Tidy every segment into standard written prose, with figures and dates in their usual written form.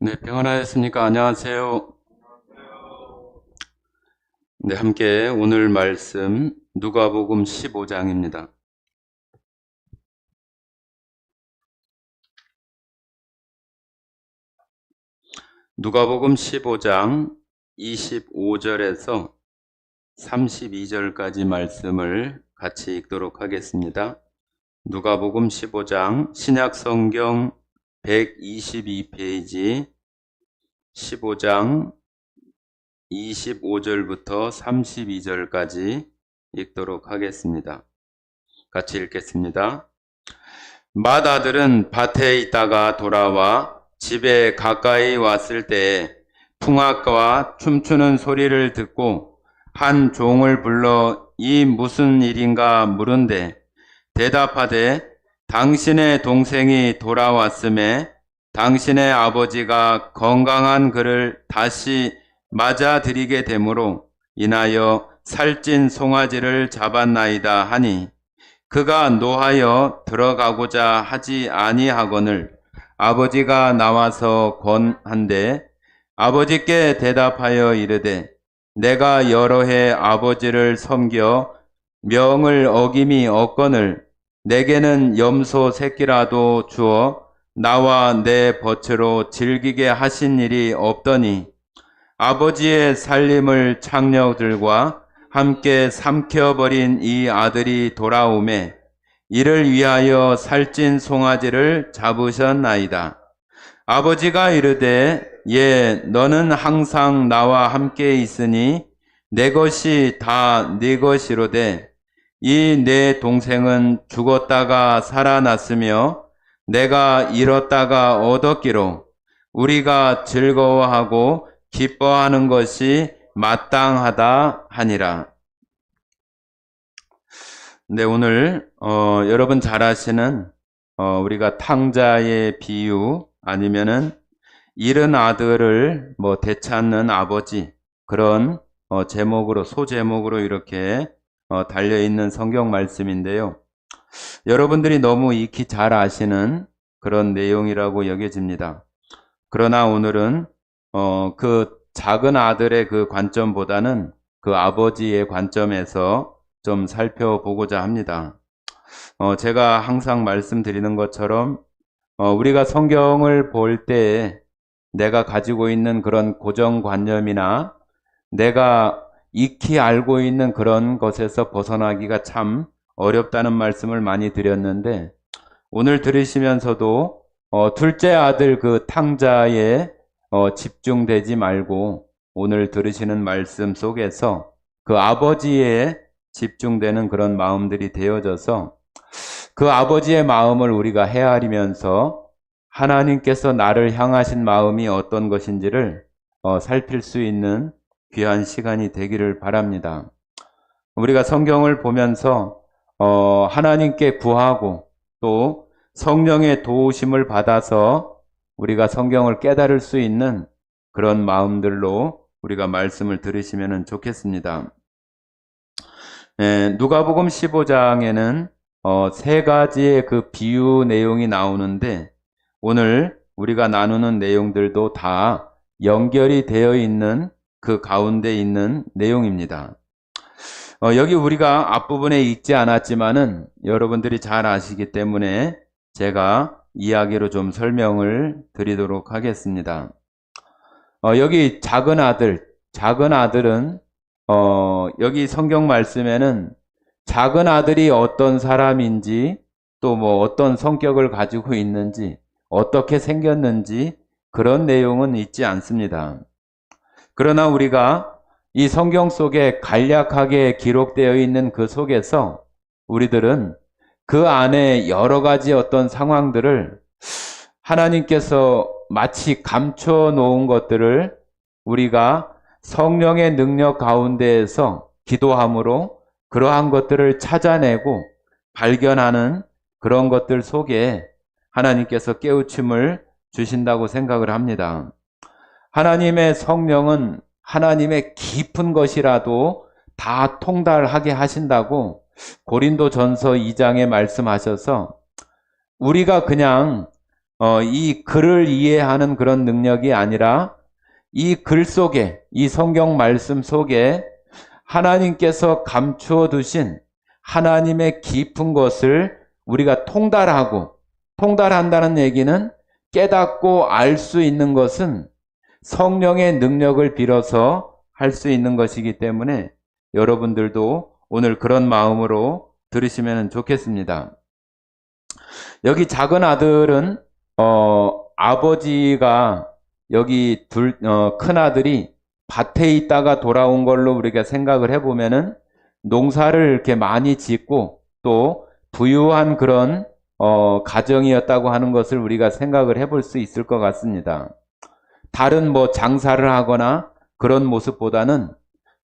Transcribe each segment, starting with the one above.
네, 평안하셨습니까? 안녕하세요. 네, 함께 오늘 말씀 누가복음 15장입니다. 누가복음 15장 25절에서 32절까지 말씀을 같이 읽도록 하겠습니다. 누가복음 15장 신약성경 122페이지 15장 25절부터 32절까지 읽도록 하겠습니다. 같이 읽겠습니다. 맏아들은 밭에 있다가 돌아와 집에 가까이 왔을 때에 풍악과 춤추는 소리를 듣고 한 종을 불러 이 무슨 일인가 물은데 대답하되 당신의 동생이 돌아왔음에 당신의 아버지가 건강한 그를 다시 맞아들이게 되므로 인하여 살찐 송아지를 잡았나이다 하니 그가 노하여 들어가고자 하지 아니하거늘 아버지가 나와서 권한데 아버지께 대답하여 이르되 내가 여러 해 아버지를 섬겨 명을 어김이 없거늘 내게는 염소 새끼라도 주어 나와 내 벗으로 즐기게 하신 일이 없더니 아버지의 살림을 창녀들과 함께 삼켜버린 이 아들이 돌아오매 이를 위하여 살찐 송아지를 잡으셨나이다. 아버지가 이르되 예, 너는 항상 나와 함께 있으니 내 것이 다 네 것이로되 이 내 동생은 죽었다가 살아났으며 내가 잃었다가 얻었기로 우리가 즐거워하고 기뻐하는 것이 마땅하다 하니라. 네, 오늘 여러분 잘 아시는 우리가 탕자의 비유 아니면은 잃은 아들을 되찾는 아버지 그런 제목으로 소제목으로 이렇게 달려 있는 성경 말씀인데요. 여러분들이 너무 익히 잘 아시는 그런 내용이라고 여겨집니다. 그러나 오늘은 그 작은 아들의 그 관점보다는 그 아버지의 관점에서 좀 살펴보고자 합니다. 제가 항상 말씀드리는 것처럼 우리가 성경을 볼 때 내가 가지고 있는 그런 고정관념이나 내가 익히 알고 있는 그런 것에서 벗어나기가 참 어렵다는 말씀을 많이 드렸는데 오늘 들으시면서도 둘째 아들 그 탕자에 집중되지 말고 오늘 들으시는 말씀 속에서 그 아버지에 집중되는 그런 마음들이 되어져서 그 아버지의 마음을 우리가 헤아리면서 하나님께서 나를 향하신 마음이 어떤 것인지를 살필 수 있는 귀한 시간이 되기를 바랍니다. 우리가 성경을 보면서 하나님께 구하고 또 성령의 도우심을 받아서 우리가 성경을 깨달을 수 있는 그런 마음들로 우리가 말씀을 들으시면 좋겠습니다. 누가복음 15장에는 세 가지의 그 비유 내용이 나오는데 오늘 우리가 나누는 내용들도 다 연결이 되어 있는 그 가운데 있는 내용입니다. 여기 우리가 앞부분에 읽지 않았지만은 여러분들이 잘 아시기 때문에 제가 이야기로 좀 설명을 드리도록 하겠습니다. 여기 작은 아들은 여기 성경 말씀에는 작은 아들이 어떤 사람인지 또 어떤 성격을 가지고 있는지 어떻게 생겼는지 그런 내용은 있지 않습니다. 그러나 우리가 이 성경 속에 간략하게 기록되어 있는 그 속에서 우리들은 그 안에 여러 가지 어떤 상황들을 하나님께서 마치 감춰 놓은 것들을 우리가 성령의 능력 가운데에서 기도함으로 그러한 것들을 찾아내고 발견하는 그런 것들 속에 하나님께서 깨우침을 주신다고 생각을 합니다. 하나님의 성령은 하나님의 깊은 것이라도 다 통달하게 하신다고 고린도전서 2장에 말씀하셔서 우리가 그냥 이 글을 이해하는 그런 능력이 아니라 이 글 속에, 이 성경 말씀 속에 하나님께서 감추어 두신 하나님의 깊은 것을 우리가 통달한다는 얘기는 깨닫고 알 수 있는 것은 성령의 능력을 빌어서 할 수 있는 것이기 때문에 여러분들도 오늘 그런 마음으로 들으시면 좋겠습니다. 여기 작은 아들은 아버지가 여기 큰 아들이 밭에 있다가 돌아온 걸로 우리가 생각을 해보면은 농사를 이렇게 많이 짓고 또 부유한 그런 가정이었다고 하는 것을 우리가 생각을 해볼 수 있을 것 같습니다. 다른 뭐 장사를 하거나 그런 모습보다는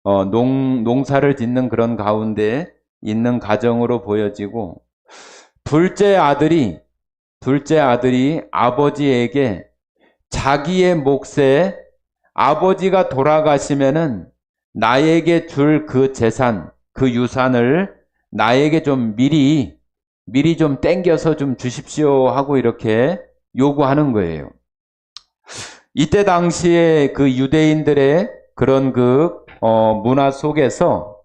농사를 짓는 그런 가운데 있는 가정으로 보여지고, 둘째 아들이 아버지에게 자기의 몫에 아버지가 돌아가시면은 나에게 줄 그 재산, 그 유산을 나에게 좀 미리 좀 땡겨서 좀 주십시오 하고 이렇게 요구하는 거예요. 이때 당시에 그 유대인들의 그런 문화 속에서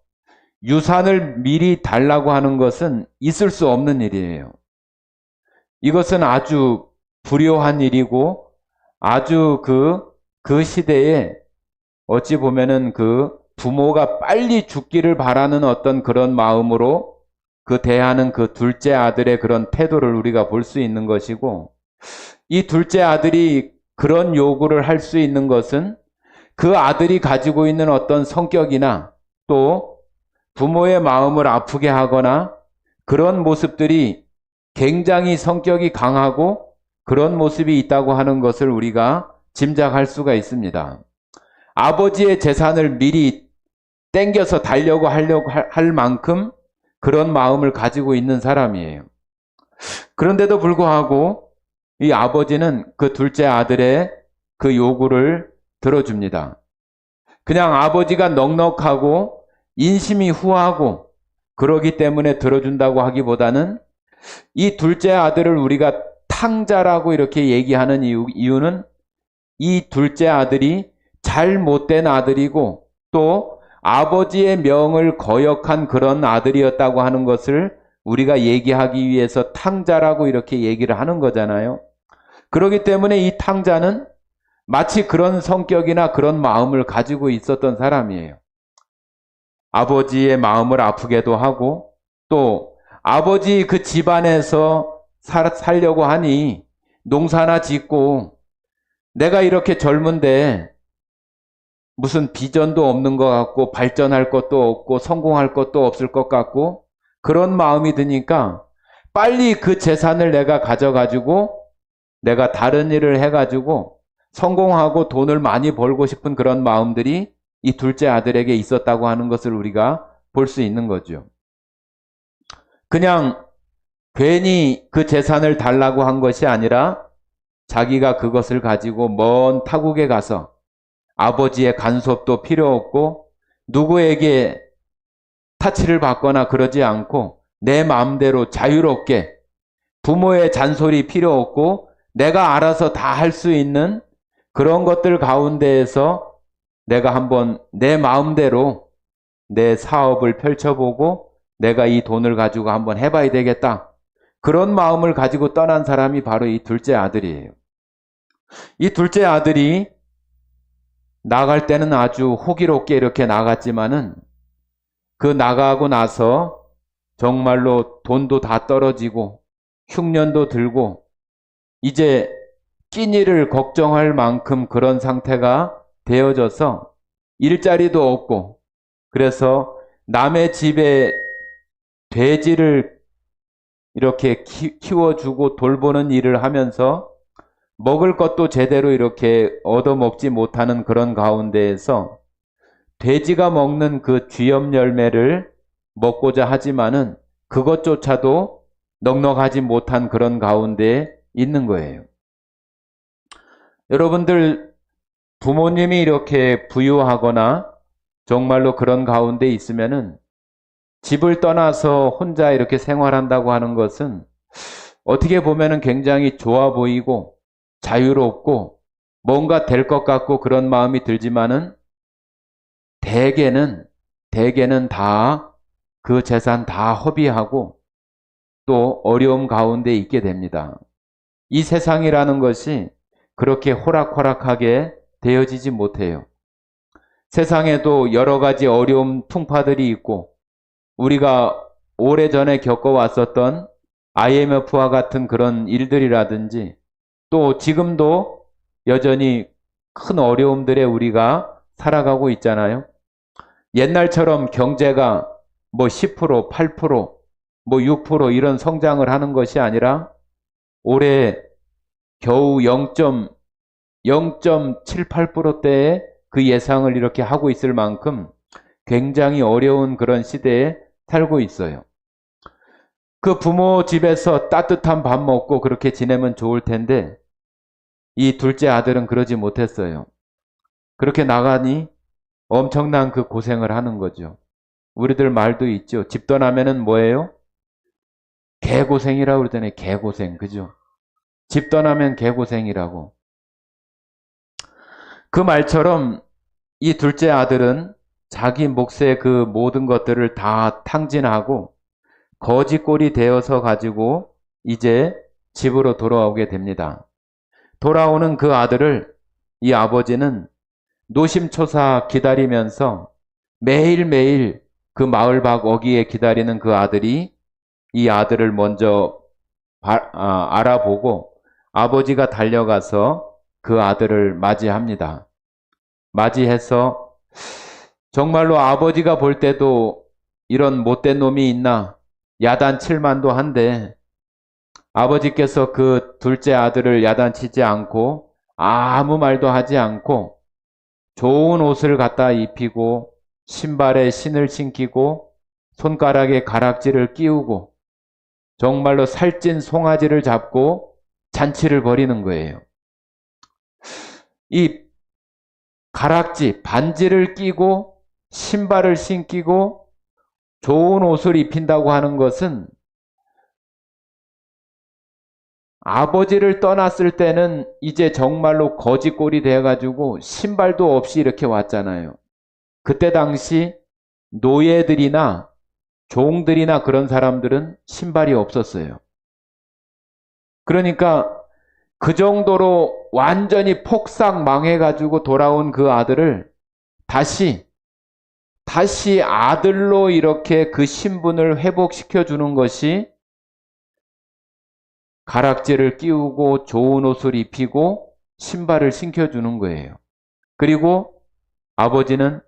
유산을 미리 달라고 하는 것은 있을 수 없는 일이에요. 이것은 아주 불효한 일이고, 아주 그 시대에 어찌 보면은 그 부모가 빨리 죽기를 바라는 어떤 그런 마음으로 대하는 그 둘째 아들의 그런 태도를 우리가 볼 수 있는 것이고, 이 둘째 아들이 그런 요구를 할 수 있는 것은 그 아들이 가지고 있는 어떤 성격이나 또 부모의 마음을 아프게 하거나 그런 모습들이 굉장히 성격이 강하고 그런 모습이 있다고 하는 것을 우리가 짐작할 수가 있습니다. 아버지의 재산을 미리 땡겨서 달려고 할 만큼 그런 마음을 가지고 있는 사람이에요. 그런데도 불구하고 이 아버지는 그 둘째 아들의 그 요구를 들어줍니다. 그냥 아버지가 넉넉하고 인심이 후하고 그러기 때문에 들어준다고 하기보다는 이 둘째 아들을 우리가 탕자라고 이렇게 얘기하는 이유는 이 둘째 아들이 잘못된 아들이고 또 아버지의 명을 거역한 그런 아들이었다고 하는 것을 우리가 얘기하기 위해서 탕자라고 이렇게 얘기를 하는 거잖아요. 그렇기 때문에 이 탕자는 마치 그런 성격이나 그런 마음을 가지고 있었던 사람이에요. 아버지의 마음을 아프게도 하고 또 아버지 그 집안에서 살려고 하니 농사나 짓고 내가 이렇게 젊은데 무슨 비전도 없는 것 같고 발전할 것도 없고 성공할 것도 없을 것 같고 그런 마음이 드니까 빨리 그 재산을 내가 가져가지고 내가 다른 일을 해가지고 성공하고 돈을 많이 벌고 싶은 그런 마음들이 이 둘째 아들에게 있었다고 하는 것을 우리가 볼 수 있는 거죠. 그냥 괜히 그 재산을 달라고 한 것이 아니라 자기가 그것을 가지고 먼 타국에 가서 아버지의 간섭도 필요 없고 누구에게 타치를 받거나 그러지 않고 내 마음대로 자유롭게 부모의 잔소리 필요 없고 내가 알아서 다 할 수 있는 그런 것들 가운데에서 내가 한번 내 마음대로 내 사업을 펼쳐보고 내가 이 돈을 가지고 한번 해봐야 되겠다. 그런 마음을 가지고 떠난 사람이 바로 이 둘째 아들이에요. 이 둘째 아들이 나갈 때는 아주 호기롭게 이렇게 나갔지만은 그 나가고 나서 정말로 돈도 다 떨어지고 흉년도 들고 이제 끼니를 걱정할 만큼 그런 상태가 되어져서 일자리도 없고 그래서 남의 집에 돼지를 이렇게 키워주고 돌보는 일을 하면서 먹을 것도 제대로 이렇게 얻어먹지 못하는 그런 가운데에서 돼지가 먹는 그 쥐염 열매를 먹고자 하지만은 그것조차도 넉넉하지 못한 그런 가운데에 있는 거예요. 여러분들 부모님이 이렇게 부유하거나 정말로 그런 가운데 있으면은 집을 떠나서 혼자 이렇게 생활한다고 하는 것은 어떻게 보면은 굉장히 좋아 보이고 자유롭고 뭔가 될 것 같고 그런 마음이 들지만은 대개는 다 그 재산 다 허비하고 또 어려움 가운데 있게 됩니다. 이 세상이라는 것이 그렇게 호락호락하게 되어지지 못해요. 세상에도 여러 가지 어려움 풍파들이 있고 우리가 오래전에 겪어왔었던 IMF와 같은 그런 일들이라든지 또 지금도 여전히 큰 어려움들에 우리가 살아가고 있잖아요. 옛날처럼 경제가 뭐 10%, 8%, 뭐 6% 이런 성장을 하는 것이 아니라 올해 겨우 0.78%대의 그 예상을 이렇게 하고 있을 만큼 굉장히 어려운 그런 시대에 살고 있어요. 그 부모 집에서 따뜻한 밥 먹고 그렇게 지내면 좋을 텐데 이 둘째 아들은 그러지 못했어요. 그렇게 나가니 엄청난 그 고생을 하는 거죠. 우리들 말도 있죠. 집 떠나면은 뭐예요? 개고생이라고 그러잖아요. 개고생. 그죠? 집 떠나면 개고생이라고. 그 말처럼 이 둘째 아들은 자기 몫의 그 모든 것들을 다 탕진하고 거지꼴이 되어서 가지고 이제 집으로 돌아오게 됩니다. 돌아오는 그 아들을 이 아버지는 노심초사 기다리면서 매일매일 그 마을 밖 어귀에 기다리는 그 아들이 이 아들을 먼저 알아보고 아버지가 달려가서 그 아들을 맞이합니다. 맞이해서 정말로 아버지가 볼 때도 이런 못된 놈이 있나 야단칠만도 한데 아버지께서 그 둘째 아들을 야단치지 않고 아무 말도 하지 않고 좋은 옷을 갖다 입히고 신발에 신을 신기고 손가락에 가락지를 끼우고 정말로 살찐 송아지를 잡고 잔치를 벌이는 거예요. 이 가락지, 반지를 끼고 신발을 신기고 좋은 옷을 입힌다고 하는 것은 아버지를 떠났을 때는 이제 정말로 거지꼴이 돼가지고 신발도 없이 이렇게 왔잖아요. 그때 당시 노예들이나 종들이나 그런 사람들은 신발이 없었어요. 그러니까 그 정도로 완전히 폭삭 망해가지고 돌아온 그 아들을 다시 아들로 이렇게 그 신분을 회복시켜 주는 것이 가락지를 끼우고 좋은 옷을 입히고 신발을 신겨주는 거예요. 그리고 아버지는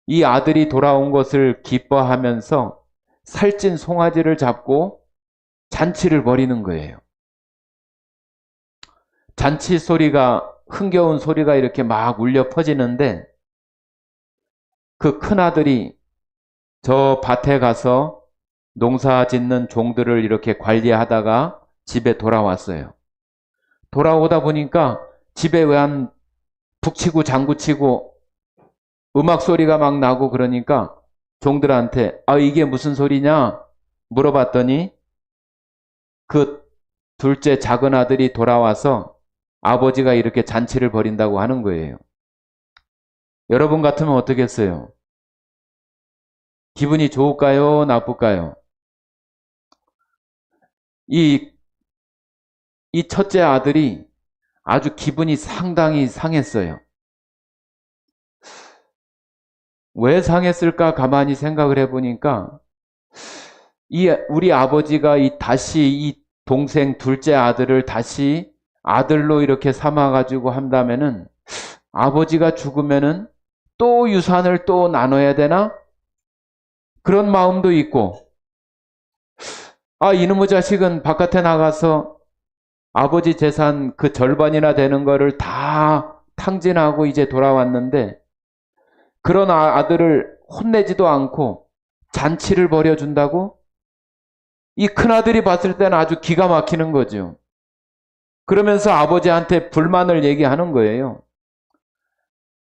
이 아들이 돌아온 것을 기뻐하면서 살찐 송아지를 잡고 잔치를 벌이는 거예요. 잔치 소리가 흥겨운 소리가 이렇게 막 울려 퍼지는데 그 큰아들이 저 밭에 가서 농사 짓는 종들을 이렇게 관리하다가 집에 돌아왔어요. 돌아오다 보니까 집에 왜 한 북치고 장구치고 음악 소리가 막 나고 그러니까 종들한테 이게 무슨 소리냐 물어봤더니 그 둘째 작은 아들이 돌아와서 아버지가 이렇게 잔치를 벌인다고 하는 거예요. 여러분 같으면 어떻겠어요? 기분이 좋을까요? 나쁠까요? 이 첫째 아들이 아주 기분이 상당히 상했어요. 왜 상했을까 가만히 생각을 해보니까 우리 아버지가 다시 이 동생 둘째 아들을 다시 아들로 이렇게 삼아가지고 한다면은 아버지가 죽으면은 또 유산을 또 나눠야 되나? 그런 마음도 있고 이놈의 자식은 바깥에 나가서 아버지 재산 그 절반이나 되는 거를 다 탕진하고 이제 돌아왔는데 그런 아들을 혼내지도 않고 잔치를 벌여준다고? 이 큰아들이 봤을 때는 아주 기가 막히는 거죠. 그러면서 아버지한테 불만을 얘기하는 거예요.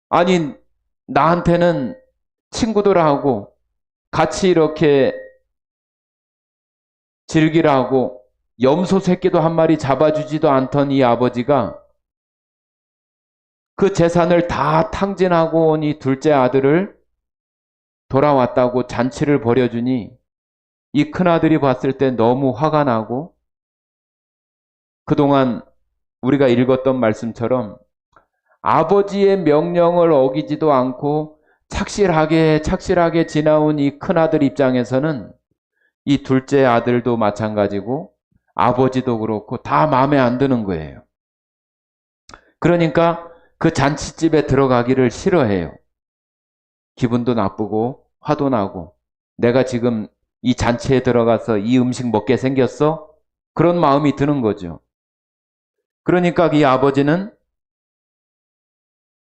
아니 나한테는 친구들하고 같이 이렇게 즐기라고 염소 새끼도 한 마리 잡아주지도 않던 이 아버지가 그 재산을 다 탕진하고 온 이 둘째 아들을 돌아왔다고 잔치를 벌여주니 이 큰아들이 봤을 때 너무 화가 나고, 그동안 우리가 읽었던 말씀처럼 아버지의 명령을 어기지도 않고 착실하게 지나온 이 큰아들 입장에서는 이 둘째 아들도 마찬가지고 아버지도 그렇고 다 마음에 안 드는 거예요. 그러니까 그 잔치집에 들어가기를 싫어해요. 기분도 나쁘고 화도 나고, 내가 지금 이 잔치에 들어가서 이 음식 먹게 생겼어? 그런 마음이 드는 거죠. 그러니까 이 아버지는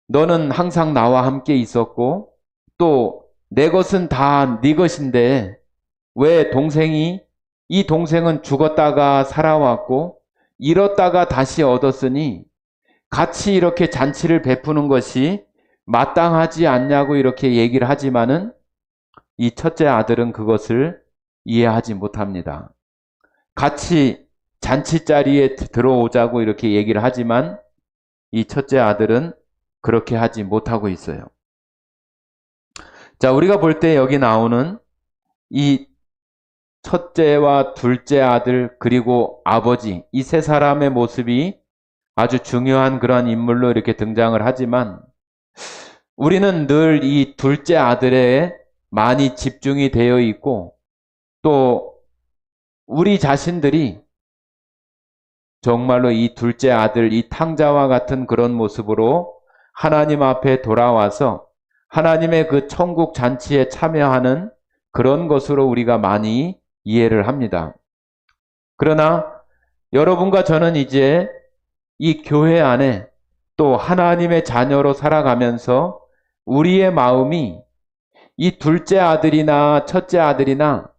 너는 항상 나와 함께 있었고 또 내 것은 다 네 것인데 왜 이 동생은 죽었다가 살아왔고 잃었다가 다시 얻었으니 같이 이렇게 잔치를 베푸는 것이 마땅하지 않냐고 이렇게 얘기를 하지만은 이 첫째 아들은 그것을 이해하지 못합니다. 같이 잔치 자리에 들어오자고 이렇게 얘기를 하지만 이 첫째 아들은 그렇게 하지 못하고 있어요. 자, 우리가 볼 때 여기 나오는 이 첫째와 둘째 아들 그리고 아버지, 이 세 사람의 모습이 아주 중요한 그러한 인물로 이렇게 등장을 하지만 우리는 늘 이 둘째 아들에 많이 집중이 되어 있고 또 우리 자신들이 정말로 이 둘째 아들, 이 탕자와 같은 그런 모습으로 하나님 앞에 돌아와서 하나님의 그 천국 잔치에 참여하는 그런 것으로 우리가 많이 이해를 합니다. 그러나 여러분과 저는 이제 이 교회 안에 또 하나님의 자녀로 살아가면서 우리의 마음이 이 둘째 아들이나 첫째 아들이나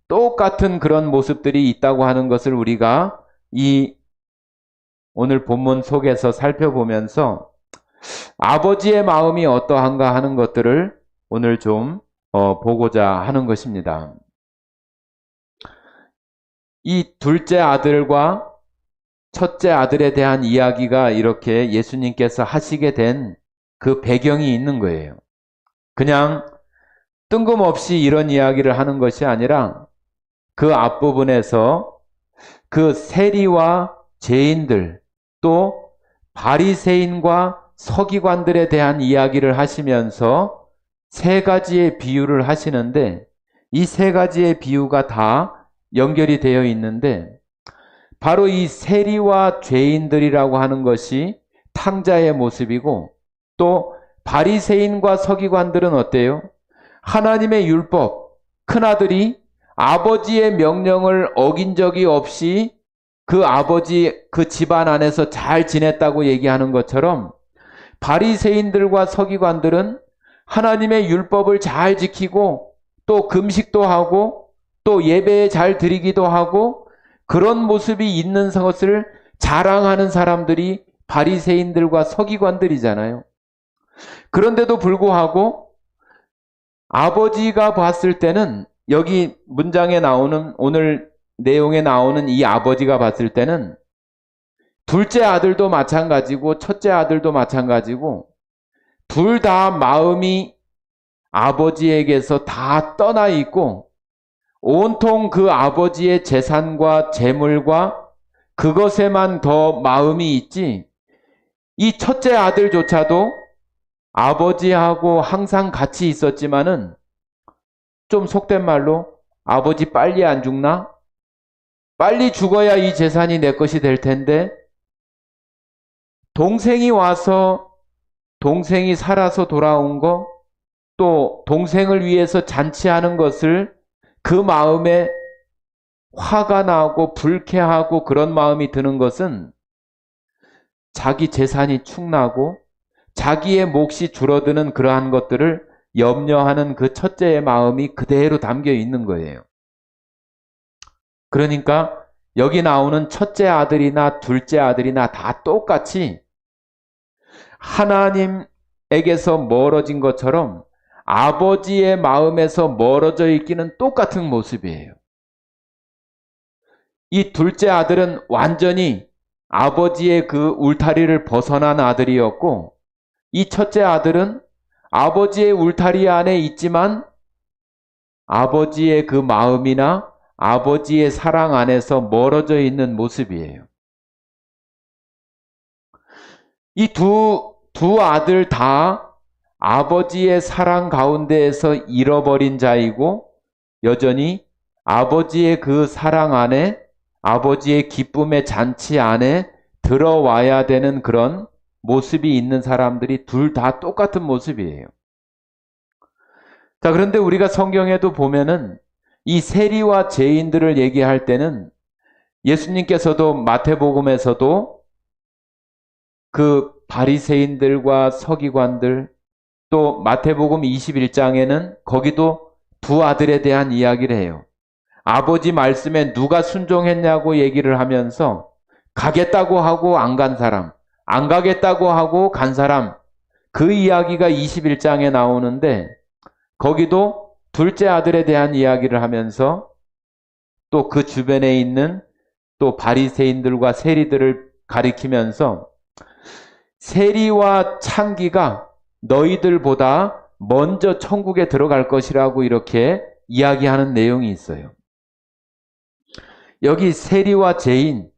똑같은 그런 모습들이 있다고 하는 것을 우리가 이 오늘 본문 속에서 살펴보면서 아버지의 마음이 어떠한가 하는 것들을 오늘 좀 보고자 하는 것입니다. 이 둘째 아들과 첫째 아들에 대한 이야기가 이렇게 예수님께서 하시게 된 그 배경이 있는 거예요. 그냥 뜬금없이 이런 이야기를 하는 것이 아니라 그 앞부분에서 그 세리와 죄인들 또 바리새인과 서기관들에 대한 이야기를 하시면서 세 가지의 비유를 하시는데 이 세 가지의 비유가 다 연결이 되어 있는데 바로 이 세리와 죄인들이라고 하는 것이 탕자의 모습이고 또 바리새인과 서기관들은 어때요? 하나님의 율법, 큰아들이 아버지의 명령을 어긴 적이 없이 그 아버지 그 집안 안에서 잘 지냈다고 얘기하는 것처럼 바리새인들과 서기관들은 하나님의 율법을 잘 지키고 또 금식도 하고 또 예배 잘 드리기도 하고 그런 모습이 있는 것을 자랑하는 사람들이 바리새인들과 서기관들이잖아요. 그런데도 불구하고 아버지가 봤을 때는 여기 문장에 나오는 오늘 내용에 나오는 이 아버지가 봤을 때는 둘째 아들도 마찬가지고 첫째 아들도 마찬가지고 둘 다 마음이 아버지에게서 다 떠나 있고 온통 그 아버지의 재산과 재물과 그것에만 더 마음이 있지 이 첫째 아들조차도 아버지하고 항상 같이 있었지만은 좀 속된 말로 아버지 빨리 안 죽나? 빨리 죽어야 이 재산이 내 것이 될 텐데 동생이 와서 동생이 살아서 돌아온 거 또 동생을 위해서 잔치하는 것을 그 마음에 화가 나고 불쾌하고 그런 마음이 드는 것은 자기 재산이 축나고 자기의 몫이 줄어드는 그러한 것들을 염려하는 그 첫째의 마음이 그대로 담겨 있는 거예요. 그러니까 여기 나오는 첫째 아들이나 둘째 아들이나 다 똑같이 하나님에게서 멀어진 것처럼 아버지의 마음에서 멀어져 있기는 똑같은 모습이에요. 이 둘째 아들은 완전히 아버지의 그 울타리를 벗어난 아들이었고, 이 첫째 아들은 아버지의 울타리 안에 있지만 아버지의 그 마음이나 아버지의 사랑 안에서 멀어져 있는 모습이에요. 이 두 아들 다 아버지의 사랑 가운데에서 잃어버린 자이고, 여전히 아버지의 그 사랑 안에, 아버지의 기쁨의 잔치 안에 들어와야 되는 그런 모습이 있는 사람들이 둘 다 똑같은 모습이에요. 자, 그런데 우리가 성경에도 보면은 이 세리와 죄인들을 얘기할 때는 예수님께서도 마태복음에서도 그 바리새인들과 서기관들, 또 마태복음 21장에는 거기도 두 아들에 대한 이야기를 해요. 아버지 말씀에 누가 순종했냐고 얘기를 하면서 가겠다고 하고 안 간 사람, 안 가겠다고 하고 간 사람, 그 이야기가 21장에 나오는데 거기도 둘째 아들에 대한 이야기를 하면서 또 그 주변에 있는 또 바리새인들과 세리들을 가리키면서 세리와 창기가 너희들보다 먼저 천국에 들어갈 것이라고 이렇게 이야기하는 내용이 있어요. 여기 세리와 죄인이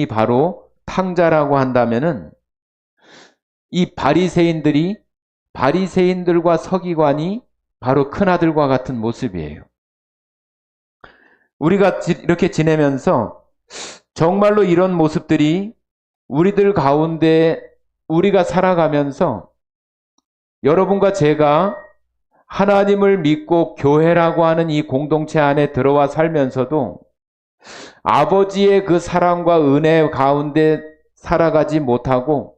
바로 탕자라고 한다면은 이 바리새인들과 서기관이 바로 큰아들과 같은 모습이에요. 우리가 이렇게 지내면서 정말로 이런 모습들이 우리들 가운데 우리가 살아가면서 여러분과 제가 하나님을 믿고 교회라고 하는 이 공동체 안에 들어와 살면서도 아버지의 그 사랑과 은혜 가운데 살아가지 못하고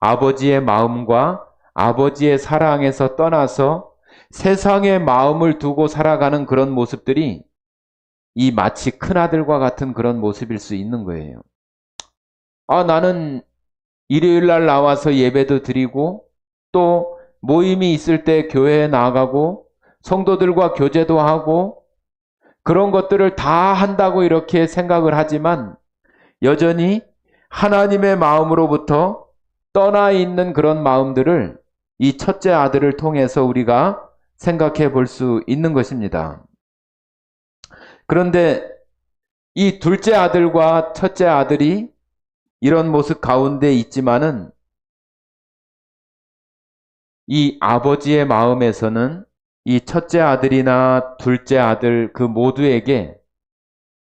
아버지의 마음과 아버지의 사랑에서 떠나서 세상의 마음을 두고 살아가는 그런 모습들이 이 마치 큰아들과 같은 그런 모습일 수 있는 거예요. 나는 일요일 날 나와서 예배도 드리고 또 모임이 있을 때 교회에 나가고 성도들과 교제도 하고 그런 것들을 다 한다고 이렇게 생각을 하지만 여전히 하나님의 마음으로부터 떠나 있는 그런 마음들을 이 첫째 아들을 통해서 우리가 생각해 볼 수 있는 것입니다. 그런데 이 둘째 아들과 첫째 아들이 이런 모습 가운데 있지만은 이 아버지의 마음에서는 이 첫째 아들이나 둘째 아들 그 모두에게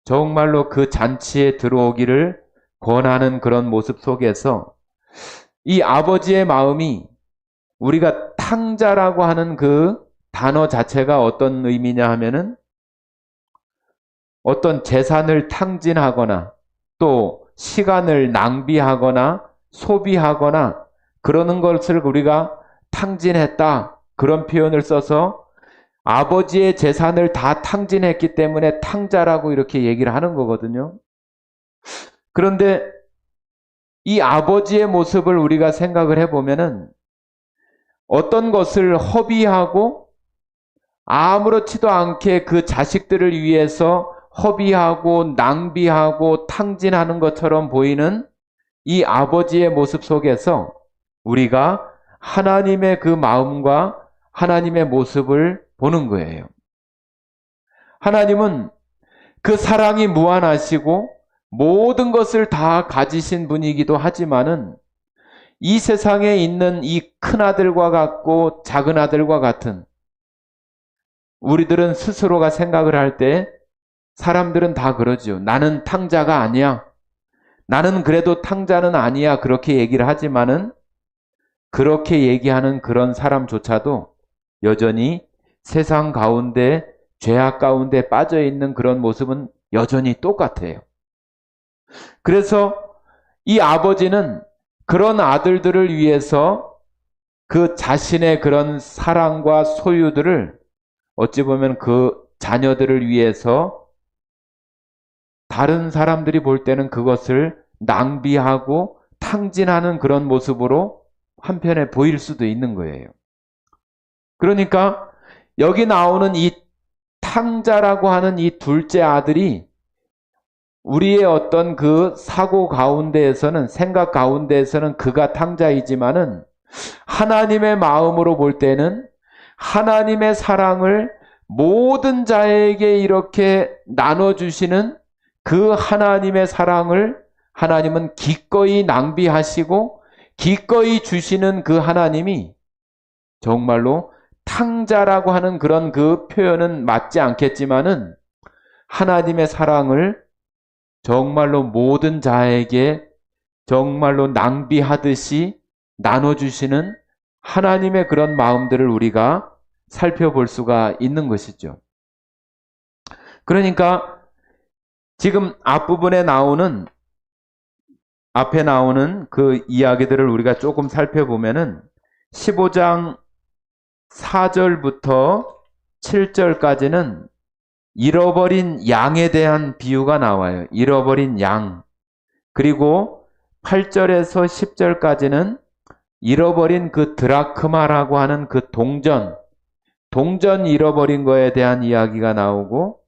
정말로 그 잔치에 들어오기를 권하는 그런 모습 속에서 이 아버지의 마음이 우리가 탕자라고 하는 그 단어 자체가 어떤 의미냐 하면은 어떤 재산을 탕진하거나 또 시간을 낭비하거나 소비하거나 그러는 것을 우리가 탕진했다. 그런 표현을 써서 아버지의 재산을 다 탕진했기 때문에 탕자라고 이렇게 얘기를 하는 거거든요. 그런데 이 아버지의 모습을 우리가 생각을 해보면은 어떤 것을 허비하고 아무렇지도 않게 그 자식들을 위해서 허비하고 낭비하고 탕진하는 것처럼 보이는 이 아버지의 모습 속에서 우리가 하나님의 그 마음과 하나님의 모습을 보는 거예요. 하나님은 그 사랑이 무한하시고 모든 것을 다 가지신 분이기도 하지만은 이 세상에 있는 이 큰아들과 같고 작은아들과 같은 우리들은 스스로가 생각을 할 때 사람들은 다 그러죠. 나는 탕자가 아니야. 나는 그래도 탕자는 아니야. 그렇게 얘기를 하지만은 그렇게 얘기하는 그런 사람조차도 여전히 세상 가운데 죄악 가운데 빠져 있는 그런 모습은 여전히 똑같아요. 그래서 이 아버지는 그런 아들들을 위해서 그 자신의 그런 사랑과 소유들을 어찌 보면 그 자녀들을 위해서 다른 사람들이 볼 때는 그것을 낭비하고 탕진하는 그런 모습으로 한편에 보일 수도 있는 거예요. 그러니까 여기 나오는 이 탕자라고 하는 이 둘째 아들이 우리의 어떤 그 사고 가운데에서는, 생각 가운데에서는 그가 탕자이지만은 하나님의 마음으로 볼 때는 하나님의 사랑을 모든 자에게 이렇게 나눠주시는 그 하나님의 사랑을 하나님은 기꺼이 낭비하시고 기꺼이 주시는 그 하나님이 정말로 탕자라고 하는 그런 그 표현은 맞지 않겠지만은 하나님의 사랑을 정말로 모든 자에게 정말로 낭비하듯이 나눠주시는 하나님의 그런 마음들을 우리가 살펴볼 수가 있는 것이죠. 그러니까 지금 앞에 나오는 그 이야기들을 우리가 조금 살펴보면은 15장 4절부터 7절까지는 잃어버린 양에 대한 비유가 나와요. 잃어버린 양. 그리고 8절에서 10절까지는 잃어버린 그 드라크마라고 하는 그 동전 잃어버린 거에 대한 이야기가 나오고,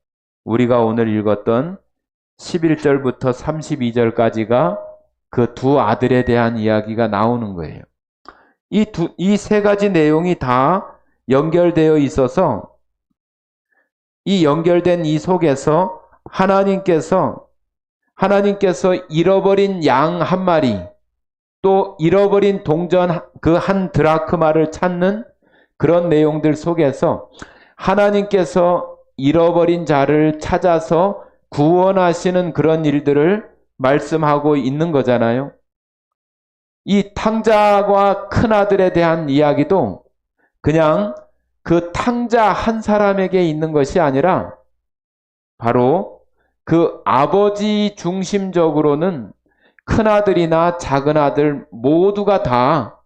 우리가 오늘 읽었던 11절부터 32절까지가 그 두 아들에 대한 이야기가 나오는 거예요. 이 세 가지 내용이 다 연결되어 있어서 이 연결된 이 속에서 하나님께서 잃어버린 양 한 마리, 또 잃어버린 동전 그 한 드라크마를 찾는 그런 내용들 속에서 하나님께서 잃어버린 자를 찾아서 구원하시는 그런 일들을 말씀하고 있는 거잖아요. 이 탕자와 큰아들에 대한 이야기도 그냥 그 탕자 한 사람에게 있는 것이 아니라 바로 그 아버지 중심적으로는 큰아들이나 작은아들 모두가 다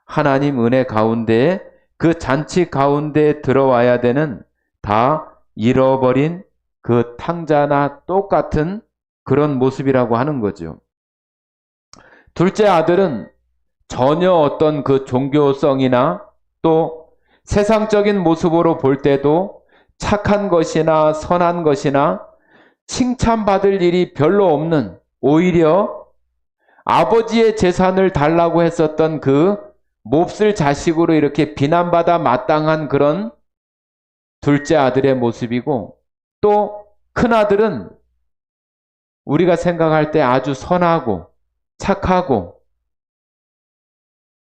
하나님 은혜 가운데, 그 잔치 가운데 들어와야 되는 다 잃어버린 그 탕자나 똑같은 그런 모습이라고 하는 거죠. 둘째 아들은 전혀 어떤 그 종교성이나 또 세상적인 모습으로 볼 때도 착한 것이나 선한 것이나 칭찬받을 일이 별로 없는, 오히려 아버지의 재산을 달라고 했었던 그 몹쓸 자식으로 이렇게 비난받아 마땅한 그런 둘째 아들의 모습이고, 또 큰아들은 우리가 생각할 때 아주 선하고 착하고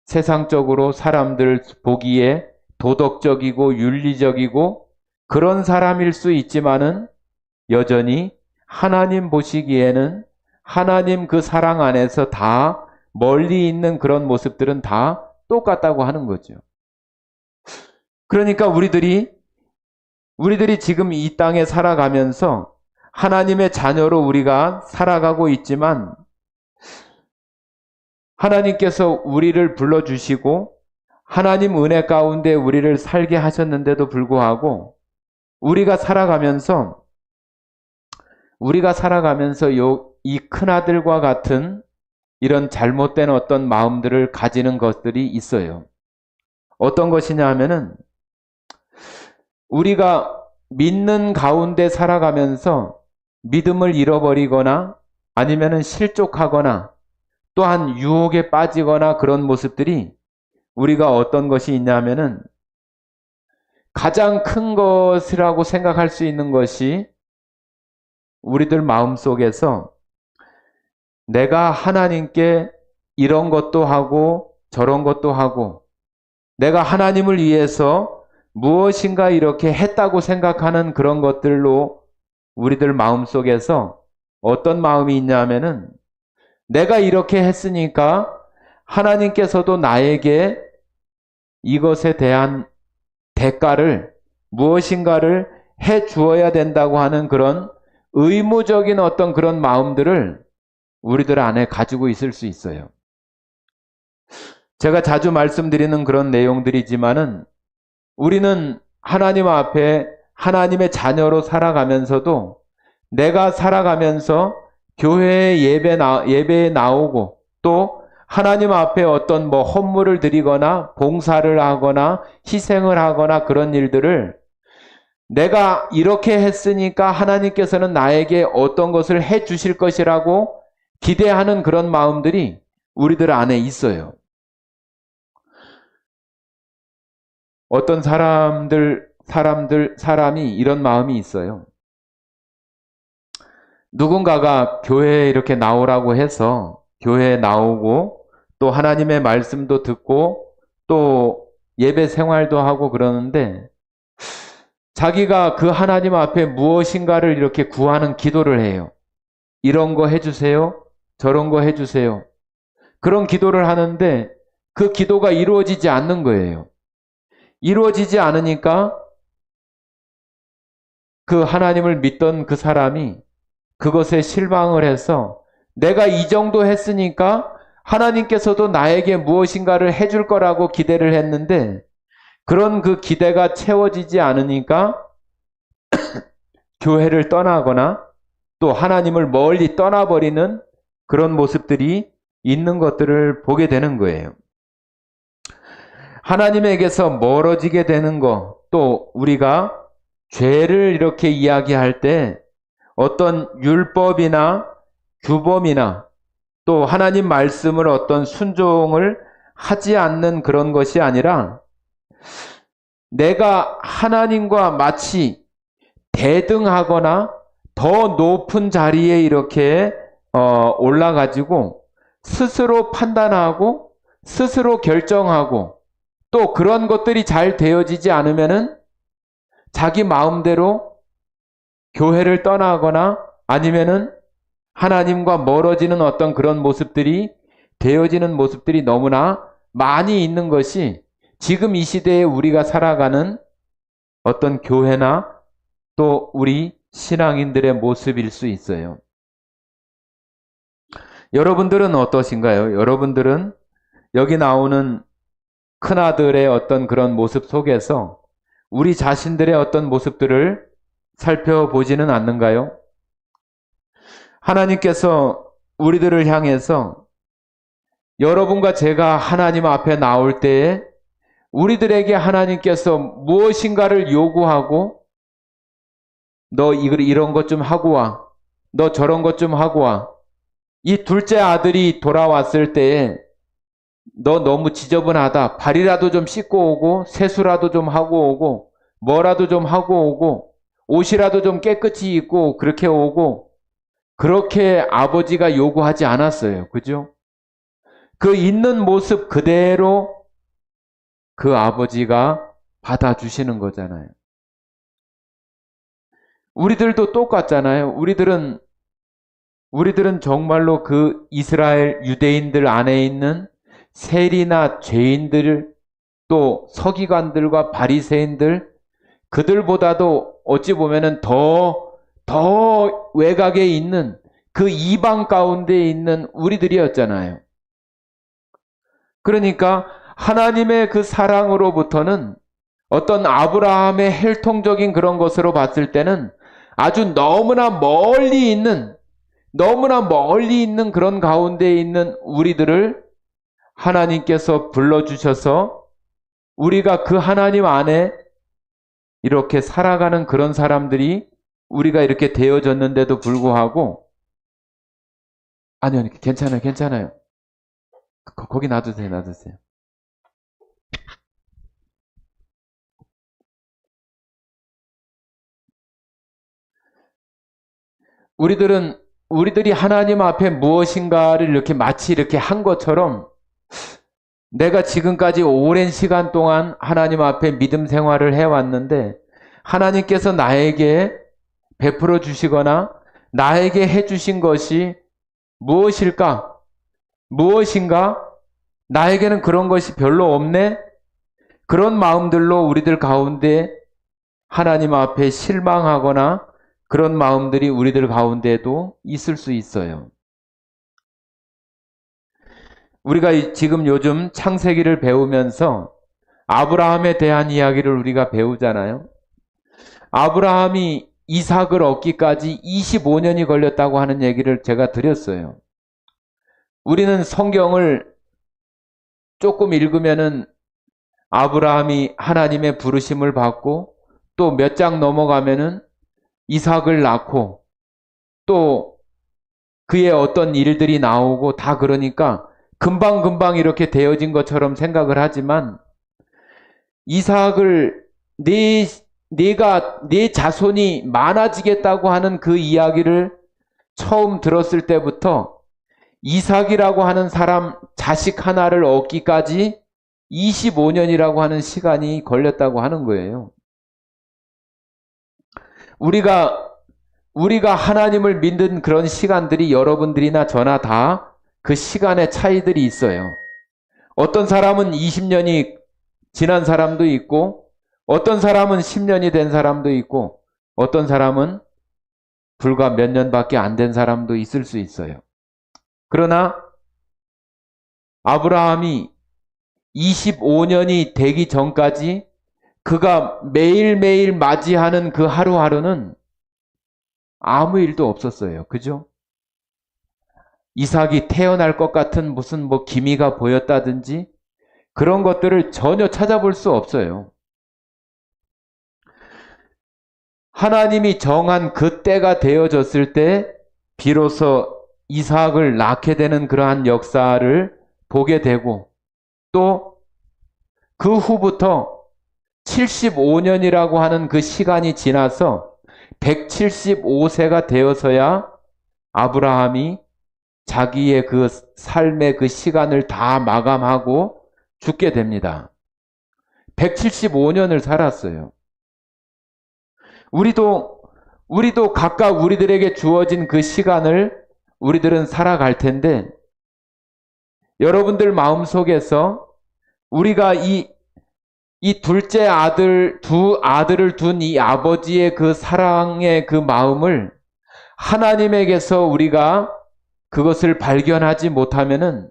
세상적으로 사람들 보기에 도덕적이고 윤리적이고 그런 사람일 수 있지만은 여전히 하나님 보시기에는 하나님 그 사랑 안에서 다 멀리 있는 그런 모습들은 다 똑같다고 하는 거죠. 그러니까 우리들이 지금 이 땅에 살아가면서 하나님의 자녀로 우리가 살아가고 있지만 하나님께서 우리를 불러주시고 하나님 은혜 가운데 우리를 살게 하셨는데도 불구하고 우리가 살아가면서 이 큰아들과 같은 이런 잘못된 어떤 마음들을 가지는 것들이 있어요. 어떤 것이냐 하면은 우리가 믿는 가운데 살아가면서 믿음을 잃어버리거나 아니면은 실족하거나 또한 유혹에 빠지거나 그런 모습들이 우리가 어떤 것이 있냐면은 가장 큰 것이라고 생각할 수 있는 것이 우리들 마음속에서 내가 하나님께 이런 것도 하고 저런 것도 하고 내가 하나님을 위해서 무엇인가 이렇게 했다고 생각하는 그런 것들로 우리들 마음속에서 어떤 마음이 있냐면은 내가 이렇게 했으니까 하나님께서도 나에게 이것에 대한 대가를 무엇인가를 해 주어야 된다고 하는 그런 의무적인 어떤 그런 마음들을 우리들 안에 가지고 있을 수 있어요. 제가 자주 말씀드리는 그런 내용들이지만은 우리는 하나님 앞에 하나님의 자녀로 살아가면서도 내가 살아가면서 교회에 예배에 나오고 또 하나님 앞에 어떤 헌물을 드리거나 봉사를 하거나 희생을 하거나 그런 일들을 내가 이렇게 했으니까 하나님께서는 나에게 어떤 것을 해 주실 것이라고 기대하는 그런 마음들이 우리들 안에 있어요. 어떤 사람이 이런 마음이 있어요. 누군가가 교회에 이렇게 나오라고 해서 교회에 나오고 또 하나님의 말씀도 듣고 또 예배 생활도 하고 그러는데 자기가 그 하나님 앞에 무엇인가를 이렇게 구하는 기도를 해요. 이런 거 해주세요. 저런 거 해주세요. 그런 기도를 하는데 그 기도가 이루어지지 않는 거예요. 이루어지지 않으니까 그 하나님을 믿던 그 사람이 그것에 실망을 해서 내가 이 정도 했으니까 하나님께서도 나에게 무엇인가를 해줄 거라고 기대를 했는데 그런 그 기대가 채워지지 않으니까 교회를 떠나거나 또 하나님을 멀리 떠나버리는 그런 모습들이 있는 것들을 보게 되는 거예요. 하나님에게서 멀어지게 되는 것, 또 우리가 죄를 이렇게 이야기할 때 어떤 율법이나 규범이나 또 하나님 말씀을 어떤 순종을 하지 않는 그런 것이 아니라 내가 하나님과 마치 대등하거나 더 높은 자리에 이렇게 올라가지고 스스로 판단하고 스스로 결정하고 또 그런 것들이 잘 되어지지 않으면은 자기 마음대로 교회를 떠나거나 아니면은 하나님과 멀어지는 어떤 그런 모습들이 되어지는 모습들이 너무나 많이 있는 것이 지금 이 시대에 우리가 살아가는 어떤 교회나 또 우리 신앙인들의 모습일 수 있어요. 여러분들은 어떠신가요? 여러분들은 여기 나오는 큰아들의 어떤 그런 모습 속에서 우리 자신들의 어떤 모습들을 살펴보지는 않는가요? 하나님께서 우리들을 향해서 여러분과 제가 하나님 앞에 나올 때에 우리들에게 하나님께서 무엇인가를 요구하고 너 이런 것 좀 하고 와. 너 저런 것 좀 하고 와. 이 둘째 아들이 돌아왔을 때에 너 너무 지저분하다. 발이라도 좀 씻고 오고 세수라도 좀 하고 오고 뭐라도 좀 하고 오고 옷이라도 좀 깨끗이 입고 그렇게 오고 그렇게 아버지가 요구하지 않았어요. 그죠? 그 있는 모습 그대로 그 아버지가 받아주시는 거잖아요. 우리들도 똑같잖아요. 우리들은 정말로 그 이스라엘 유대인들 안에 있는 세리나 죄인들 또 서기관들과 바리새인들 그들보다도 어찌 보면은 더 외곽에 있는 그 이방 가운데 있는 우리들이었잖아요. 그러니까 하나님의 그 사랑으로부터는 어떤 아브라함의 혈통적인 그런 것으로 봤을 때는 아주 너무나 멀리 있는 그런 가운데 있는 우리들을 하나님께서 불러주셔서 우리가 그 하나님 안에 이렇게 살아가는 그런 사람들이 우리가 이렇게 되어졌는데도 불구하고 아니요, 괜찮아요. 거기 놔두세요. 우리들이 하나님 앞에 무엇인가를 이렇게 마치 이렇게 한 것처럼 내가 지금까지 오랜 시간 동안 하나님 앞에 믿음 생활을 해왔는데 하나님께서 나에게 베풀어 주시거나 나에게 해주신 것이 무엇인가? 나에게는 그런 것이 별로 없네? 그런 마음들로 우리들 가운데 하나님 앞에 실망하거나 그런 마음들이 우리들 가운데도 있을 수 있어요. 우리가 지금 요즘 창세기를 배우면서 아브라함에 대한 이야기를 우리가 배우잖아요. 아브라함이 이삭을 얻기까지 25년이 걸렸다고 하는 얘기를 제가 드렸어요. 우리는 성경을 조금 읽으면은 아브라함이 하나님의 부르심을 받고 또 몇 장 넘어가면은 이삭을 낳고 또 그의 어떤 일들이 나오고 다 그러니까 금방금방 이렇게 되어진 것처럼 생각을 하지만 이삭을 내 자손이 많아지겠다고 하는 그 이야기를 처음 들었을 때부터 이삭이라고 하는 사람 자식 하나를 얻기까지 25년이라고 하는 시간이 걸렸다고 하는 거예요. 우리가 하나님을 믿는 그런 시간들이 여러분들이나 저나 다 그 시간의 차이들이 있어요. 어떤 사람은 20년이 지난 사람도 있고, 어떤 사람은 10년이 된 사람도 있고, 어떤 사람은 불과 몇 년밖에 안 된 사람도 있을 수 있어요. 그러나 아브라함이 25년이 되기 전까지 그가 매일매일 맞이하는 그 하루하루는 아무 일도 없었어요. 그죠? 이삭이 태어날 것 같은 무슨 뭐 기미가 보였다든지 그런 것들을 전혀 찾아볼 수 없어요. 하나님이 정한 그 때가 되어졌을 때 비로소 이삭을 낳게 되는 그러한 역사를 보게 되고 또 그 후부터 75년이라고 하는 그 시간이 지나서 175세가 되어서야 아브라함이 자기의 그 삶의 그 시간을 다 마감하고 죽게 됩니다. 175년을 살았어요. 우리도 각각 우리들에게 주어진 그 시간을 우리들은 살아갈 텐데 여러분들 마음속에서 우리가 이 둘째 아들, 두 아들을 둔 이 아버지의 그 사랑의 그 마음을 하나님에게서 우리가 그것을 발견하지 못하면은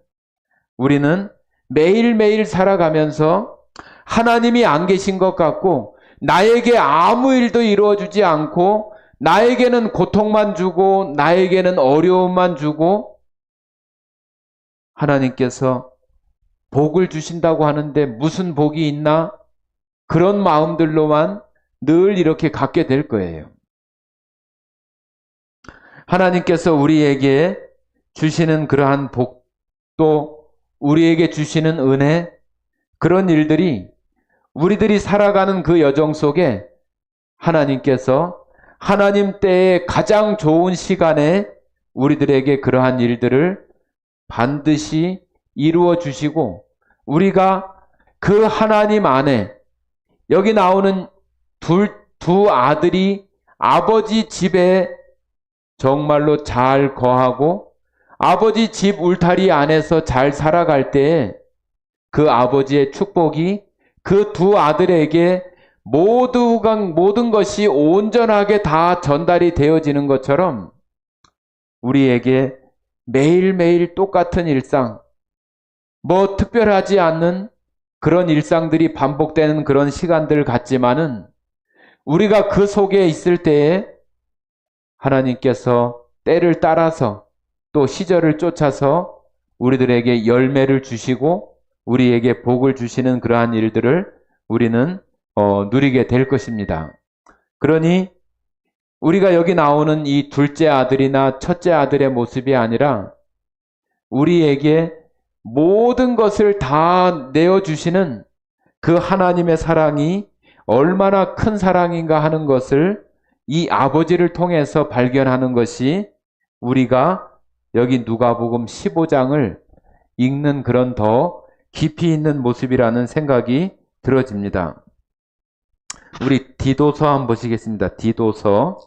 우리는 매일매일 살아가면서 하나님이 안 계신 것 같고 나에게 아무 일도 이루어주지 않고 나에게는 고통만 주고 나에게는 어려움만 주고 하나님께서 복을 주신다고 하는데 무슨 복이 있나? 그런 마음들로만 늘 이렇게 갖게 될 거예요. 하나님께서 우리에게 주시는 그러한 복도 우리에게 주시는 은혜 그런 일들이 우리들이 살아가는 그 여정 속에 하나님께서 하나님 때의 가장 좋은 시간에 우리들에게 그러한 일들을 반드시 이루어 주시고 우리가 그 하나님 안에 여기 나오는 두 아들이 아버지 집에 정말로 잘 거하고 아버지 집 울타리 안에서 잘 살아갈 때에 그 아버지의 축복이 그 두 아들에게 모든 것이 온전하게 다 전달이 되어지는 것처럼 우리에게 매일매일 똑같은 일상, 뭐 특별하지 않는 그런 일상들이 반복되는 그런 시간들 같지만은 우리가 그 속에 있을 때에 하나님께서 때를 따라서 또 시절을 쫓아서 우리들에게 열매를 주시고 우리에게 복을 주시는 그러한 일들을 우리는 누리게 될 것입니다. 그러니 우리가 여기 나오는 이 둘째 아들이나 첫째 아들의 모습이 아니라 우리에게 모든 것을 다 내어주시는 그 하나님의 사랑이 얼마나 큰 사랑인가 하는 것을 이 아버지를 통해서 발견하는 것이 우리가 여기 누가복음 15장을 읽는 그런 더 깊이 있는 모습이라는 생각이 들어집니다. 우리 디도서 한번 보시겠습니다. 디도서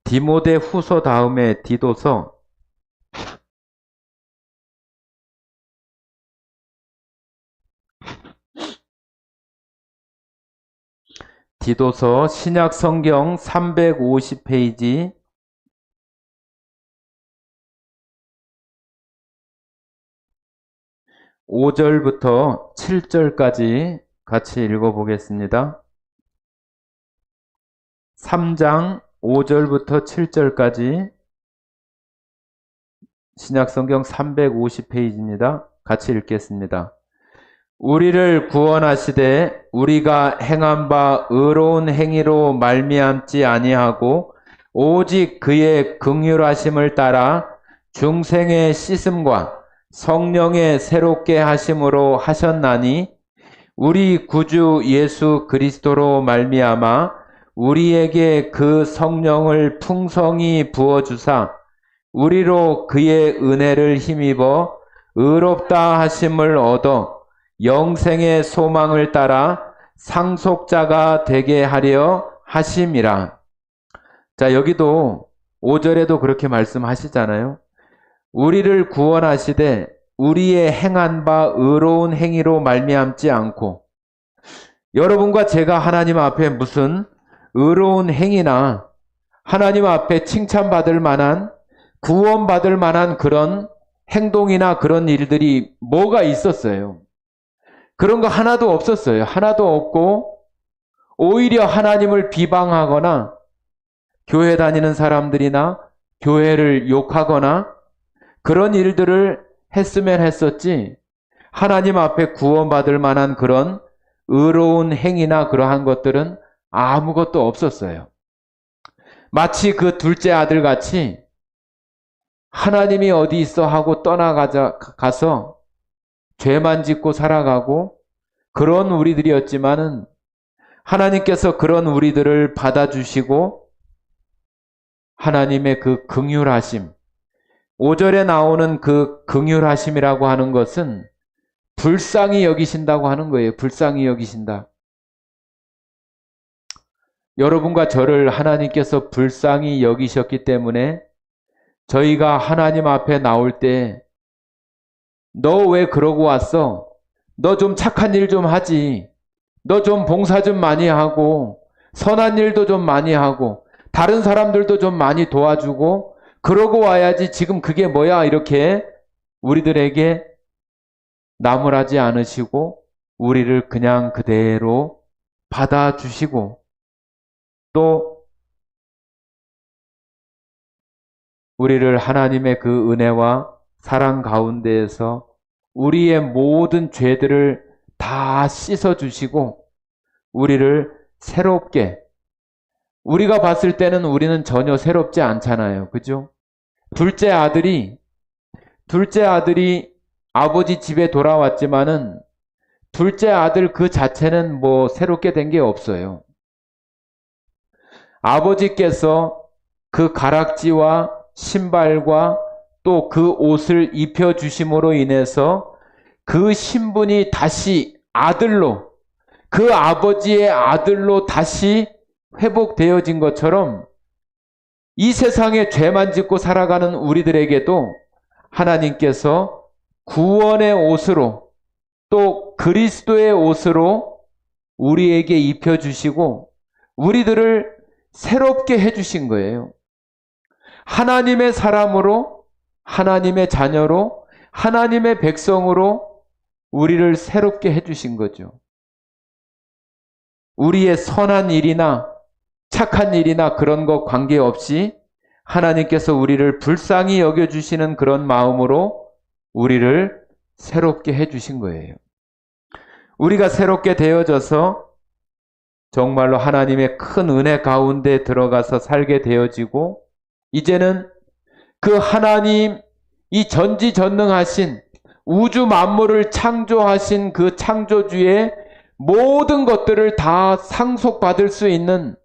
디모데 후서 다음에 디도서 신약 성경 350페이지 5절부터 7절까지 같이 읽어보겠습니다. 3장 5절부터 7절까지 신약성경 350페이지입니다. 같이 읽겠습니다. 우리를 구원하시되 우리가 행한 바 의로운 행위로 말미암지 아니하고 오직 그의 긍휼하심을 따라 중생의 씻음과 성령의 새롭게 하심으로 하셨나니 우리 구주 예수 그리스도로 말미암아 우리에게 그 성령을 풍성히 부어주사 우리로 그의 은혜를 힘입어 의롭다 하심을 얻어 영생의 소망을 따라 상속자가 되게 하려 하심이라. 자, 여기도 5절에도 그렇게 말씀하시잖아요. 우리를 구원하시되 우리의 행한 바 의로운 행위로 말미암지 않고, 여러분과 제가 하나님 앞에 무슨 의로운 행위나 하나님 앞에 칭찬받을 만한, 구원받을 만한 그런 행동이나 그런 일들이 뭐가 있었어요? 그런 거 하나도 없었어요. 하나도 없고 오히려 하나님을 비방하거나 교회 다니는 사람들이나 교회를 욕하거나 그런 일들을 했으면 했었지, 하나님 앞에 구원받을 만한 그런 의로운 행위나 그러한 것들은 아무것도 없었어요. 마치 그 둘째 아들 같이 하나님이 어디 있어 하고 떠나가서 죄만 짓고 살아가고 그런 우리들이었지만은 하나님께서 그런 우리들을 받아주시고 하나님의 그 긍휼하심, 5절에 나오는 그 긍휼하심이라고 하는 것은 불쌍히 여기신다고 하는 거예요. 불쌍히 여기신다. 여러분과 저를 하나님께서 불쌍히 여기셨기 때문에 저희가 하나님 앞에 나올 때 너 왜 그러고 왔어? 너 좀 착한 일 좀 하지. 너 좀 봉사 좀 많이 하고 선한 일도 좀 많이 하고 다른 사람들도 좀 많이 도와주고 그러고 와야지. 지금 그게 뭐야? 이렇게 우리들에게 나무라지 않으시고 우리를 그냥 그대로 받아주시고 또 우리를 하나님의 그 은혜와 사랑 가운데에서 우리의 모든 죄들을 다 씻어주시고 우리를 새롭게, 우리가 봤을 때는 우리는 전혀 새롭지 않잖아요. 그죠? 둘째 아들이 아버지 집에 돌아왔지만은 둘째 아들 그 자체는 뭐 새롭게 된 게 없어요. 아버지께서 그 가락지와 신발과 또 그 옷을 입혀주심으로 인해서 그 신분이 다시 아들로, 그 아버지의 아들로 다시 회복되어진 것처럼 이 세상에 죄만 짓고 살아가는 우리들에게도 하나님께서 구원의 옷으로 또 그리스도의 옷으로 우리에게 입혀주시고 우리들을 새롭게 해주신 거예요. 하나님의 사람으로, 하나님의 자녀로, 하나님의 백성으로 우리를 새롭게 해주신 거죠. 우리의 선한 일이나 착한 일이나 그런 거 관계없이 하나님께서 우리를 불쌍히 여겨주시는 그런 마음으로 우리를 새롭게 해주신 거예요. 우리가 새롭게 되어져서 정말로 하나님의 큰 은혜 가운데 들어가서 살게 되어지고 이제는 그 하나님, 이 전지전능하신 우주 만물을 창조하신 그 창조주의 모든 것들을 다 상속받을 수 있는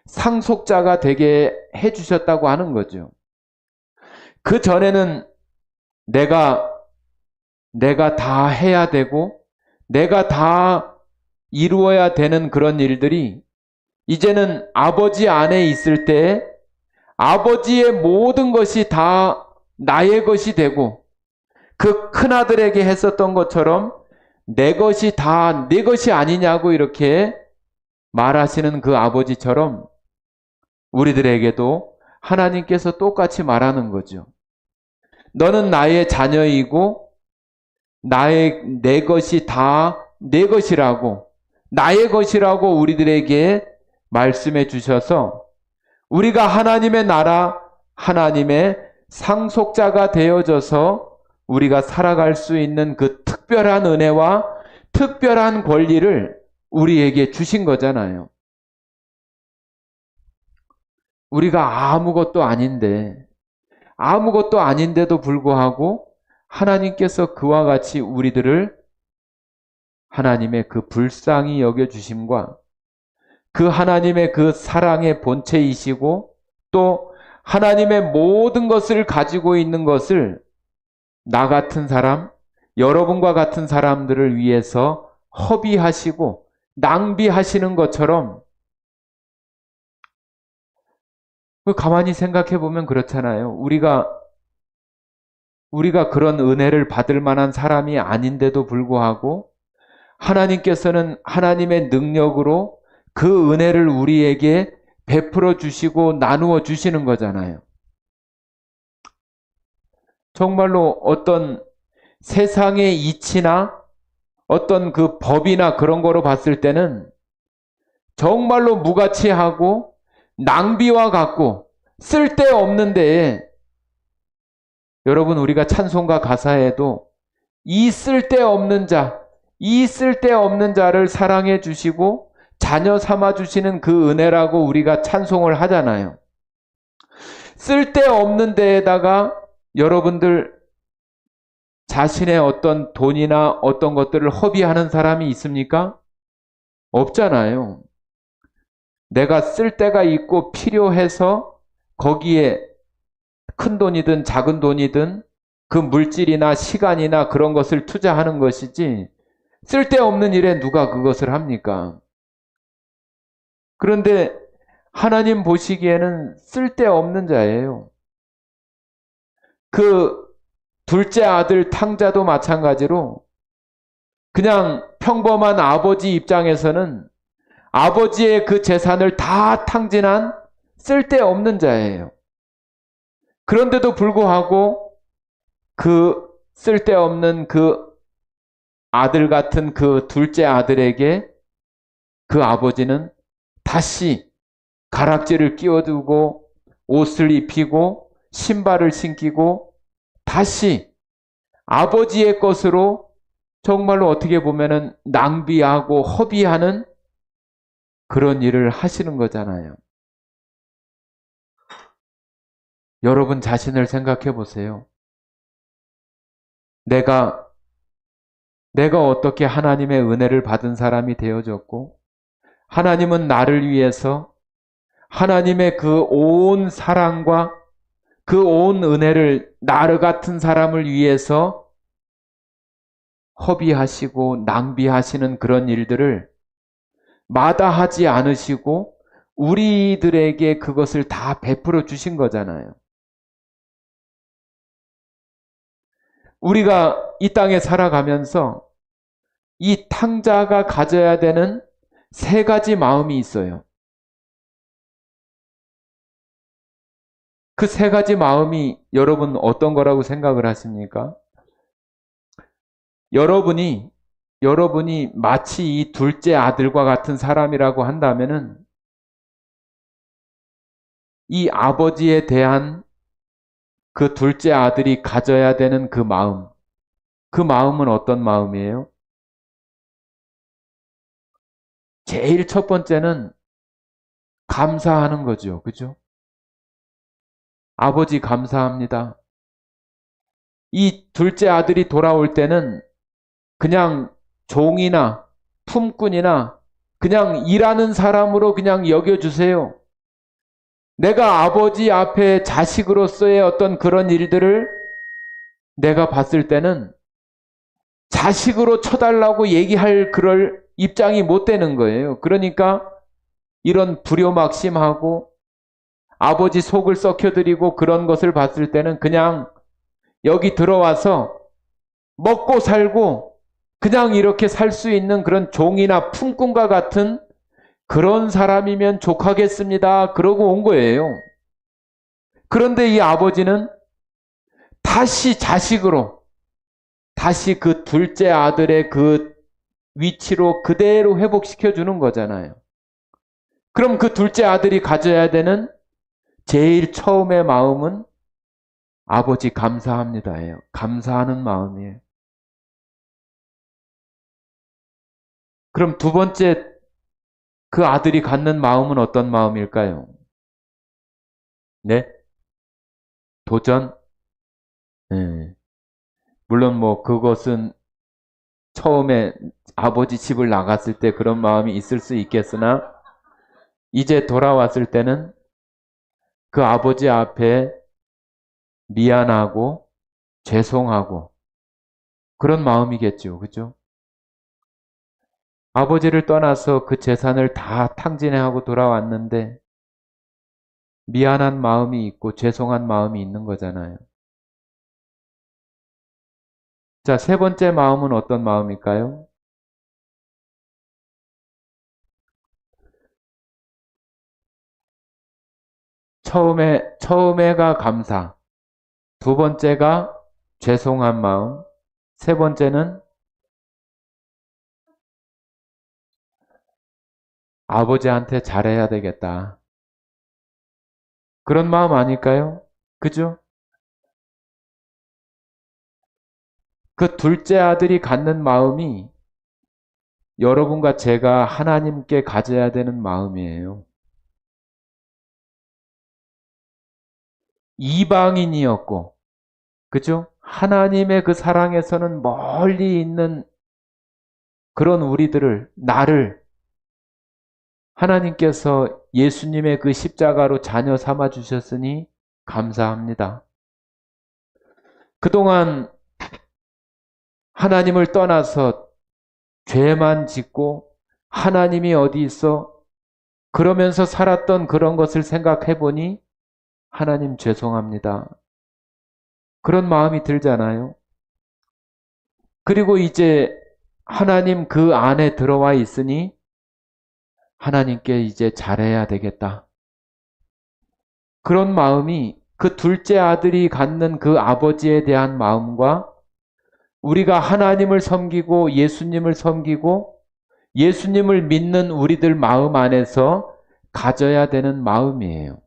상속자가 되게 해주셨다고 하는 거죠. 그 전에는 내가 다 해야 되고 내가 다 이루어야 되는 그런 일들이 이제는 아버지 안에 있을 때 아버지의 모든 것이 다 나의 것이 되고 그 큰아들에게 했었던 것처럼 내 것이 다 내 것이 아니냐고 이렇게 말하시는 그 아버지처럼 우리들에게도 하나님께서 똑같이 말하는 거죠. 너는 나의 자녀이고 내 것이 다 내 것이라고, 나의 것이라고 우리들에게 말씀해 주셔서 우리가 하나님의 나라, 하나님의 상속자가 되어져서 우리가 살아갈 수 있는 그 특별한 은혜와 특별한 권리를 우리에게 주신 거잖아요. 우리가 아무것도 아닌데도 불구하고 하나님께서 그와 같이 우리들을 하나님의 그 불쌍히 여겨주심과 그 하나님의 그 사랑의 본체이시고 또 하나님의 모든 것을 가지고 있는 것을 나 같은 사람, 여러분과 같은 사람들을 위해서 허비하시고 낭비하시는 것처럼 가만히 생각해 보면 그렇잖아요. 우리가 그런 은혜를 받을 만한 사람이 아닌데도 불구하고 하나님께서는 하나님의 능력으로 그 은혜를 우리에게 베풀어 주시고 나누어 주시는 거잖아요. 정말로 어떤 세상의 이치나 어떤 그 법이나 그런 거로 봤을 때는 정말로 무가치하고 낭비와 같고 쓸데없는데, 여러분 우리가 찬송가 가사에도 이 쓸데없는 자를 사랑해 주시고 자녀 삼아 주시는 그 은혜라고 우리가 찬송을 하잖아요. 쓸데없는 데에다가 여러분들 자신의 어떤 돈이나 어떤 것들을 허비하는 사람이 있습니까? 없잖아요. 내가 쓸 데가 있고 필요해서 거기에 큰 돈이든 작은 돈이든 그 물질이나 시간이나 그런 것을 투자하는 것이지, 쓸데없는 일에 누가 그것을 합니까? 그런데 하나님 보시기에는 쓸데없는 자예요. 그 둘째 아들 탕자도 마찬가지로 그냥 평범한 아버지 입장에서는 아버지의 그 재산을 다 탕진한 쓸데없는 자예요. 그런데도 불구하고 그 쓸데없는 그 아들 같은 그 둘째 아들에게 그 아버지는 다시 가락지를 끼워두고 옷을 입히고 신발을 신기고 다시 아버지의 것으로 정말로 어떻게 보면은 낭비하고 허비하는 그런 일을 하시는 거잖아요. 여러분 자신을 생각해 보세요. 내가 어떻게 하나님의 은혜를 받은 사람이 되어졌고, 하나님은 나를 위해서 하나님의 그 온 사랑과 그 온 은혜를 나를 같은 사람을 위해서 허비하시고 낭비하시는 그런 일들을 마다하지 않으시고 우리들에게 그것을 다 베풀어 주신 거잖아요. 우리가 이 땅에 살아가면서 이 탕자가 가져야 되는 세 가지 마음이 있어요. 그 세 가지 마음이 여러분 어떤 거라고 생각을 하십니까? 여러분이 마치 이 둘째 아들과 같은 사람이라고 한다면은 이 아버지에 대한 그 둘째 아들이 가져야 되는 그 마음은 어떤 마음이에요? 제일 첫 번째는 감사하는 거죠. 그죠? 아버지 감사합니다. 이 둘째 아들이 돌아올 때는 그냥 종이나 품꾼이나 그냥 일하는 사람으로 그냥 여겨주세요. 내가 아버지 앞에 자식으로서의 어떤 그런 일들을 내가 봤을 때는 자식으로 쳐달라고 얘기할 그럴 입장이 못 되는 거예요. 그러니까 이런 불효막심하고 아버지 속을 썩혀드리고 그런 것을 봤을 때는 그냥 여기 들어와서 먹고 살고 그냥 이렇게 살 수 있는 그런 종이나 품꾼과 같은 그런 사람이면 족하겠습니다. 그러고 온 거예요. 그런데 이 아버지는 다시 자식으로, 다시 그 둘째 아들의 그 위치로 그대로 회복시켜 주는 거잖아요. 그럼 그 둘째 아들이 가져야 되는 제일 처음의 마음은 아버지 감사합니다예요. 감사하는 마음이에요. 그럼 두 번째 그 아들이 갖는 마음은 어떤 마음일까요? 네? 도전? 네. 물론 뭐 그것은 처음에 아버지 집을 나갔을 때 그런 마음이 있을 수 있겠으나 이제 돌아왔을 때는 그 아버지 앞에 미안하고 죄송하고 그런 마음이겠죠. 그죠? 아버지를 떠나서 그 재산을 다 탕진해하고 돌아왔는데 미안한 마음이 있고 죄송한 마음이 있는 거잖아요. 자, 세 번째 마음은 어떤 마음일까요? 처음에가 감사, 두 번째가 죄송한 마음, 세 번째는 아버지한테 잘해야 되겠다. 그런 마음 아닐까요? 그죠? 그 둘째 아들이 갖는 마음이 여러분과 제가 하나님께 가져야 되는 마음이에요. 이방인이었고, 그죠? 하나님의 그 사랑에서는 멀리 있는 그런 우리들을, 나를 하나님께서 예수님의 그 십자가로 자녀 삼아 주셨으니 감사합니다. 그동안 하나님을 떠나서 죄만 짓고 하나님이 어디 있어? 그러면서 살았던 그런 것을 생각해 보니 하나님 죄송합니다. 그런 마음이 들잖아요. 그리고 이제 하나님 그 안에 들어와 있으니 하나님께 이제 잘해야 되겠다. 그런 마음이 그 둘째 아들이 갖는 그 아버지에 대한 마음과 우리가 하나님을 섬기고 예수님을 섬기고 예수님을 믿는 우리들 마음 안에서 가져야 되는 마음이에요.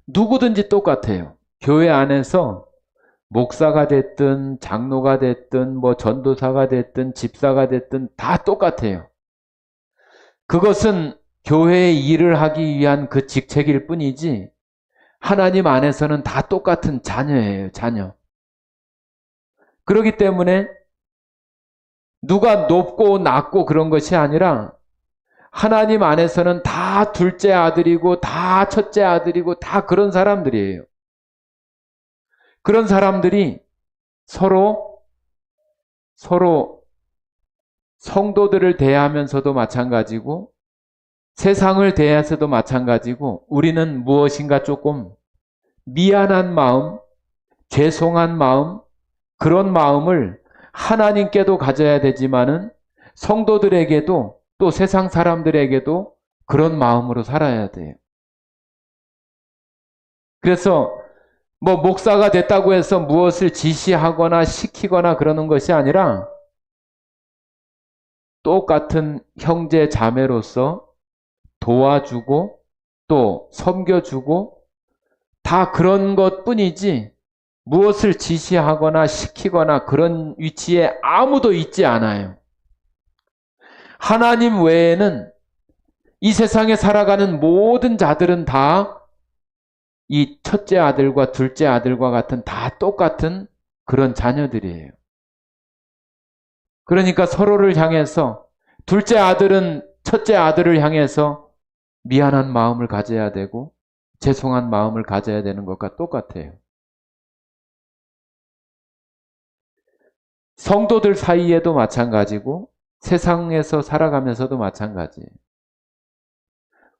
누구든지 똑같아요. 교회 안에서 목사가 됐든 장로가 됐든 뭐 전도사가 됐든 집사가 됐든 다 똑같아요. 그것은 교회의 일을 하기 위한 그 직책일 뿐이지 하나님 안에서는 다 똑같은 자녀예요. 자녀. 그렇기 때문에 누가 높고 낮고 그런 것이 아니라 하나님 안에서는 다 둘째 아들이고 다 첫째 아들이고 다 그런 사람들이에요. 그런 사람들이 서로 성도들을 대하면서도 마찬가지고 세상을 대해서도 마찬가지고 우리는 무엇인가 조금 미안한 마음, 죄송한 마음, 그런 마음을 하나님께도 가져야 되지만은 성도들에게도 또 세상 사람들에게도 그런 마음으로 살아야 돼요. 그래서 뭐 목사가 됐다고 해서 무엇을 지시하거나 시키거나 그러는 것이 아니라 똑같은 형제 자매로서 도와주고 또 섬겨주고 다 그런 것 뿐이지 무엇을 지시하거나 시키거나 그런 위치에 아무도 있지 않아요. 하나님 외에는 이 세상에 살아가는 모든 자들은 다 이 첫째 아들과 둘째 아들과 같은 다 똑같은 그런 자녀들이에요. 그러니까 서로를 향해서 둘째 아들은 첫째 아들을 향해서 미안한 마음을 가져야 되고 죄송한 마음을 가져야 되는 것과 똑같아요. 성도들 사이에도 마찬가지고 세상에서 살아가면서도 마찬가지예요.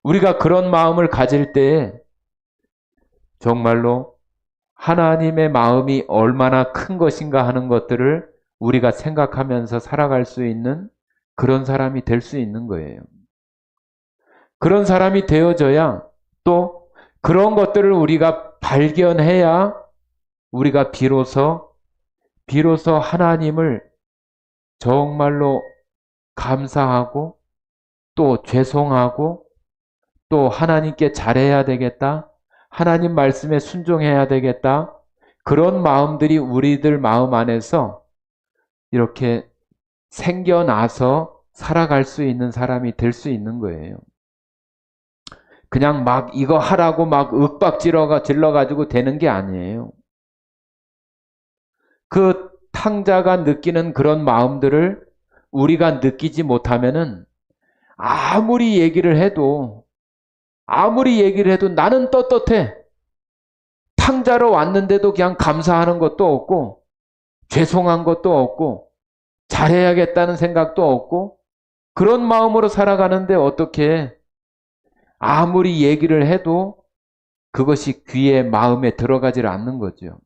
우리가 그런 마음을 가질 때에 정말로 하나님의 마음이 얼마나 큰 것인가 하는 것들을 우리가 생각하면서 살아갈 수 있는 그런 사람이 될 수 있는 거예요. 그런 사람이 되어져야 또 그런 것들을 우리가 발견해야 우리가 비로소 하나님을 정말로 감사하고 또 죄송하고 또 하나님께 잘해야 되겠다. 하나님 말씀에 순종해야 되겠다. 그런 마음들이 우리들 마음 안에서 이렇게 생겨나서 살아갈 수 있는 사람이 될 수 있는 거예요. 그냥 막 이거 하라고 막 윽박 질러가지고 되는 게 아니에요. 그 탕자가 느끼는 그런 마음들을 우리가 느끼지 못하면은 아무리 얘기를 해도 나는 떳떳해. 탕자로 왔는데도 그냥 감사하는 것도 없고 죄송한 것도 없고 잘해야겠다는 생각도 없고 그런 마음으로 살아가는데 어떻게 아무리 얘기를 해도 그것이 귀에 마음에 들어가질 않는 거죠.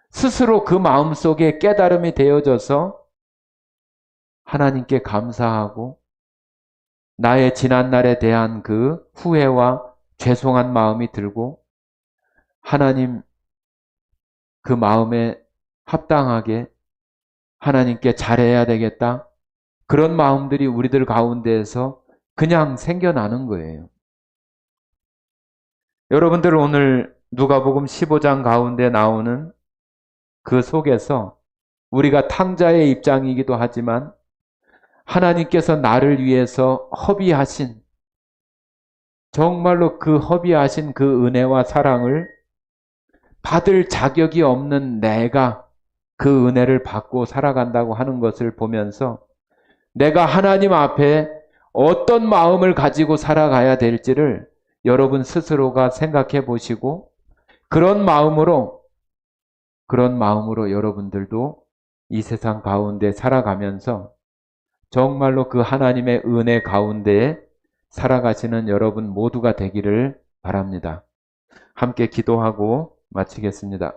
스스로 그 마음속에 깨달음이 되어져서 하나님께 감사하고 나의 지난날에 대한 그 후회와 죄송한 마음이 들고 하나님 그 마음에 합당하게 하나님께 잘해야 되겠다. 그런 마음들이 우리들 가운데에서 그냥 생겨나는 거예요. 여러분들 오늘 누가복음 15장 가운데 나오는 그 속에서 우리가 탕자의 입장이기도 하지만 하나님께서 나를 위해서 허비하신 정말로 그 허비하신 그 은혜와 사랑을 받을 자격이 없는 내가 그 은혜를 받고 살아간다고 하는 것을 보면서 내가 하나님 앞에 어떤 마음을 가지고 살아가야 될지를 여러분 스스로가 생각해 보시고 그런 마음으로 여러분들도 이 세상 가운데 살아가면서 정말로 그 하나님의 은혜 가운데에 살아가시는 여러분 모두가 되기를 바랍니다. 함께 기도하고 마치겠습니다.